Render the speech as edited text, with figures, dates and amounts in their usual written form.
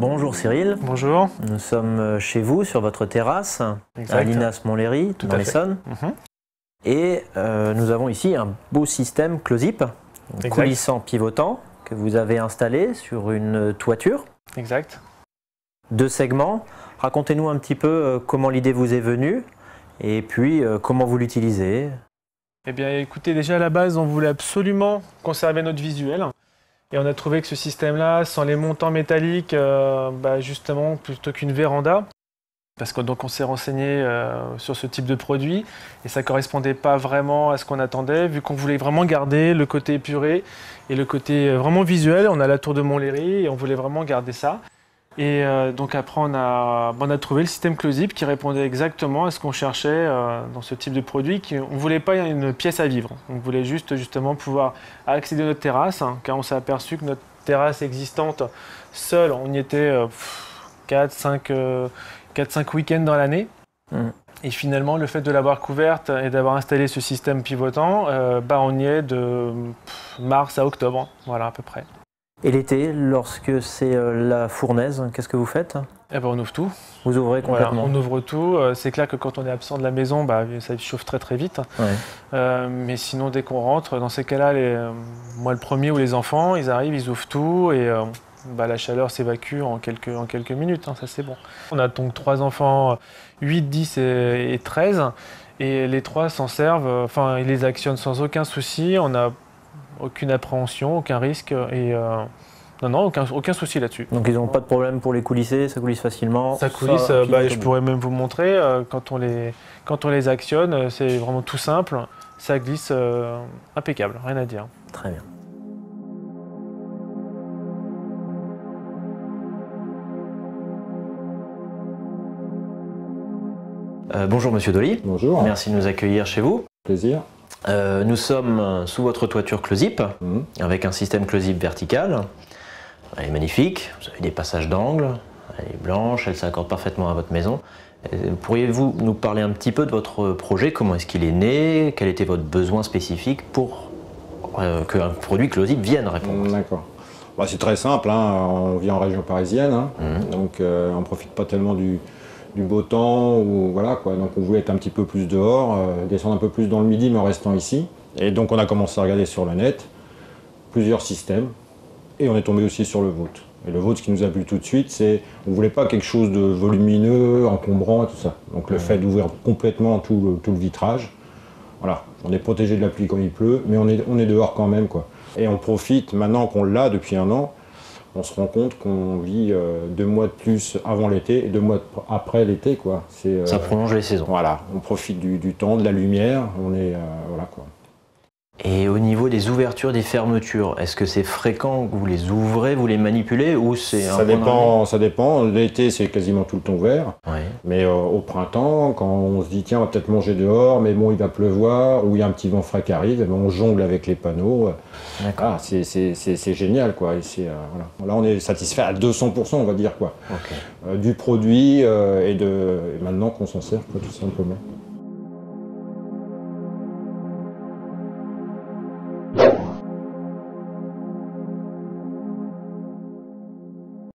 Bonjour Cyril. Bonjour. Nous sommes chez vous, sur votre terrasse, Exact. à Linas Montlhéry, dans l'Essonne. Et nous avons ici un beau système Closip, coulissant pivotant, que vous avez installé sur une toiture. Exact. 2 segments. Racontez-nous un petit peu comment l'idée vous est venue et puis comment vous l'utilisez. Eh bien écoutez, déjà à la base, on voulait absolument conserver notre visuel. Et on a trouvé que ce système-là, sans les montants métalliques, justement, plutôt qu'une véranda, parce que donc on s'est renseigné sur ce type de produit et ça ne correspondait pas vraiment à ce qu'on attendait, vu qu'on voulait vraiment garder le côté épuré et le côté vraiment visuel. On a la tour de Montlhéry et on voulait vraiment garder ça. Et donc après, on a trouvé le système Closip qui répondait exactement à ce qu'on cherchait dans ce type de produit. On ne voulait pas une pièce à vivre, on voulait justement pouvoir accéder à notre terrasse, car on s'est aperçu que notre terrasse existante, seule, on y était 4-5 week-ends dans l'année. Et finalement, le fait de l'avoir couverte et d'avoir installé ce système pivotant, on y est de mars à octobre, voilà à peu près. Et l'été, lorsque c'est la fournaise, qu'est-ce que vous faites? Eh ben, on ouvre tout. Vous ouvrez complètement? Voilà, on ouvre tout. C'est clair que quand on est absent de la maison, ça chauffe très très vite. Ouais. Mais sinon, dès qu'on rentre, dans ces cas-là, moi le premier ou les enfants, ils arrivent, ils ouvrent tout et la chaleur s'évacue en quelques minutes. Ça c'est bon. On a donc 3 enfants, 8, 10 et 13. Et les 3 s'en servent, ils les actionnent sans aucun souci. On n'a aucune appréhension, aucun risque et non, aucun souci là-dessus. Donc ils n'ont pas de problème pour les coulisser, ça coulisse facilement? Ça coulisse, je pourrais même vous montrer, quand on les actionne, c'est vraiment tout simple, ça glisse impeccable, rien à dire. Très bien. Bonjour Monsieur Dolly. Bonjour. Merci de nous accueillir chez vous. Plaisir. Nous sommes sous votre toiture Closip, avec un système Closip vertical. Elle est magnifique, vous avez des passages d'angle, elle est blanche, elle s'accorde parfaitement à votre maison. Pourriez-vous nous parler un petit peu de votre projet? Comment est-ce qu'il est né? Quel était votre besoin spécifique pour qu'un produit Closip vienne répondre? D'accord. C'est très simple, on vit en région parisienne, donc on ne profite pas tellement du beau temps, donc on voulait être un petit peu plus dehors, descendre un peu plus dans le midi mais en restant ici. Et donc on a commencé à regarder sur le net plusieurs systèmes et on est tombé aussi sur le vôtre. Et le vôtre, ce qui nous a plu tout de suite, c'est on ne voulait pas quelque chose de volumineux, encombrant et tout ça. Donc le fait d'ouvrir complètement tout le vitrage, voilà, on est protégé de la pluie quand il pleut, mais on est dehors quand même, quoi. Et on profite, maintenant qu'on l'a depuis 1 an, on se rend compte qu'on vit 2 mois de plus avant l'été et 2 mois après l'été, quoi. Ça prolonge les saisons. Voilà, on profite du temps, de la lumière, voilà, quoi. Et au niveau des ouvertures, des fermetures, est-ce que c'est fréquent que vous les ouvrez, vous les manipulez ou c'est ça dépend. L'été, c'est quasiment tout le temps ouvert. Oui. Mais au printemps, quand on se dit tiens, on va peut-être manger dehors, mais bon, il va pleuvoir, ou il y a un petit vent frais qui arrive, et on jongle avec les panneaux. D'accord. C'est génial, quoi. Et voilà. Là, on est satisfait à 200%, on va dire, quoi. Okay. Du produit et maintenant qu'on s'en sert, quoi, tout simplement.